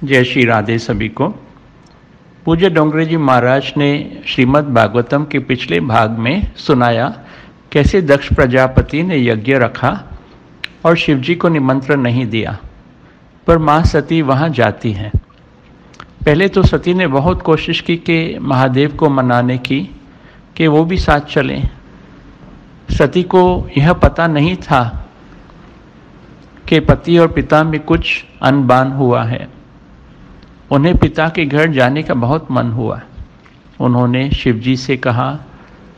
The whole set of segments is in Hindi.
जय श्री राधे सभी को। पूज्य डोंगरे जी महाराज ने श्रीमद् भागवतम के पिछले भाग में सुनाया कैसे दक्ष प्रजापति ने यज्ञ रखा और शिवजी को निमंत्रण नहीं दिया, पर माँ सती वहाँ जाती हैं। पहले तो सती ने बहुत कोशिश की कि महादेव को मनाने की कि वो भी साथ चलें। सती को यह पता नहीं था कि पति और पिता में कुछ अनबान हुआ है। उन्हें पिता के घर जाने का बहुत मन हुआ। उन्होंने शिवजी से कहा,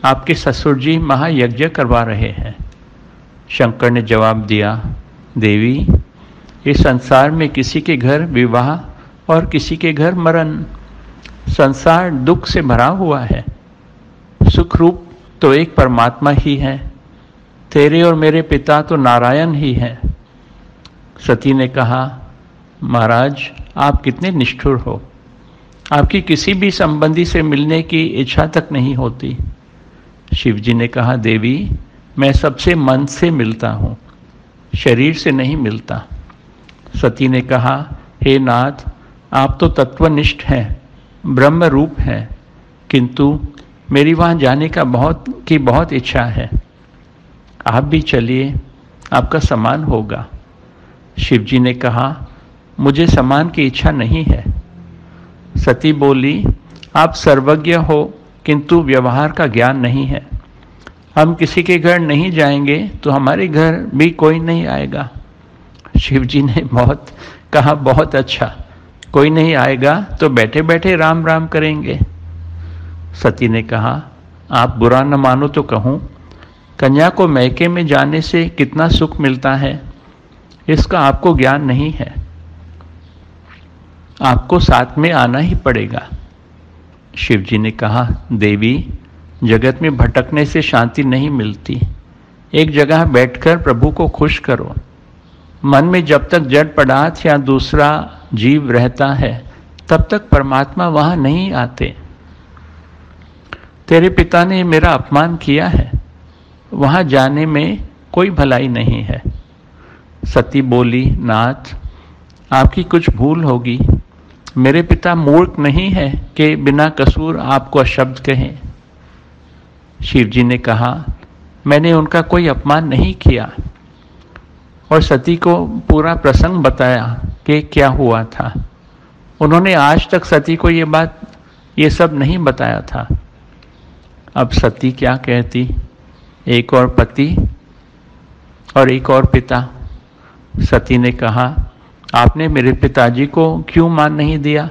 आपके ससुर जी महायज्ञ करवा रहे हैं। शंकर ने जवाब दिया, देवी, इस संसार में किसी के घर विवाह और किसी के घर मरण। संसार दुख से भरा हुआ है। सुख रूप तो एक परमात्मा ही है। तेरे और मेरे पिता तो नारायण ही हैं। सती ने कहा, महाराज, आप कितने निष्ठुर हो। आपकी किसी भी संबंधी से मिलने की इच्छा तक नहीं होती। शिवजी ने कहा, देवी, मैं सबसे मन से मिलता हूँ, शरीर से नहीं मिलता। सती ने कहा, हे नाथ, आप तो तत्वनिष्ठ हैं, ब्रह्म रूप हैं, किंतु मेरी वहाँ जाने का बहुत इच्छा है। आप भी चलिए, आपका सम्मान होगा। शिवजी ने कहा, मुझे सम्मान की इच्छा नहीं है। सती बोली, आप सर्वज्ञ हो, किंतु व्यवहार का ज्ञान नहीं है। हम किसी के घर नहीं जाएंगे तो हमारे घर भी कोई नहीं आएगा। शिवजी ने बहुत अच्छा, कोई नहीं आएगा तो बैठे बैठे राम राम करेंगे। सती ने कहा, आप बुरा न मानो तो कहूँ, कन्या को मैके में जाने से कितना सुख मिलता है, इसका आपको ज्ञान नहीं है। आपको साथ में आना ही पड़ेगा। शिवजी ने कहा, देवी, जगत में भटकने से शांति नहीं मिलती। एक जगह बैठकर प्रभु को खुश करो। मन में जब तक जड़ पदार्थ या दूसरा जीव रहता है, तब तक परमात्मा वहाँ नहीं आते। तेरे पिता ने मेरा अपमान किया है, वहाँ जाने में कोई भलाई नहीं है। सती बोली, नाथ, आपकी कुछ भूल होगी। मेरे पिता मूर्ख नहीं है कि बिना कसूर आपको अशब्द कहें। शिवजी ने कहा, मैंने उनका कोई अपमान नहीं किया। और सती को पूरा प्रसंग बताया कि क्या हुआ था। उन्होंने आज तक सती को ये सब नहीं बताया था। अब सती क्या कहती, एक और पति और एक और पिता। सती ने कहा, आपने मेरे पिताजी को क्यों मान नहीं दिया?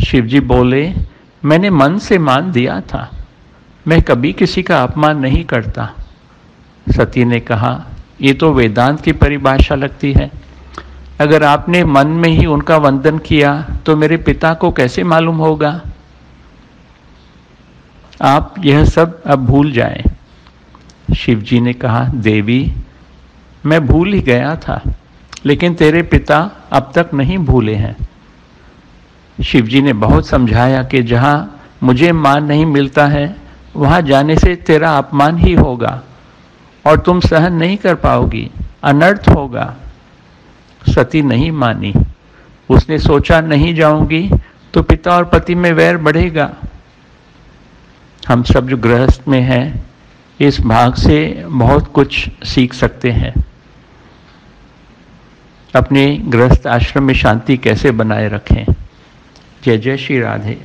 शिवजी बोले, मैंने मन से मान दिया था, मैं कभी किसी का अपमान नहीं करता। सती ने कहा, ये तो वेदांत की परिभाषा लगती है। अगर आपने मन में ही उनका वंदन किया तो मेरे पिता को कैसे मालूम होगा? आप यह सब अब भूल जाएं। शिवजी ने कहा, देवी, मैं भूल ही गया था, लेकिन तेरे पिता अब तक नहीं भूले हैं। शिवजी ने बहुत समझाया कि जहाँ मुझे मान नहीं मिलता है, वहाँ जाने से तेरा अपमान ही होगा और तुम सहन नहीं कर पाओगी, अनर्थ होगा। सती नहीं मानी। उसने सोचा, नहीं जाऊंगी तो पिता और पति में वैर बढ़ेगा। हम सब जो गृहस्थ में हैं, इस भाग से बहुत कुछ सीख सकते हैं। अपने गृहस्थ आश्रम में शांति कैसे बनाए रखें। जय जय श्री राधे।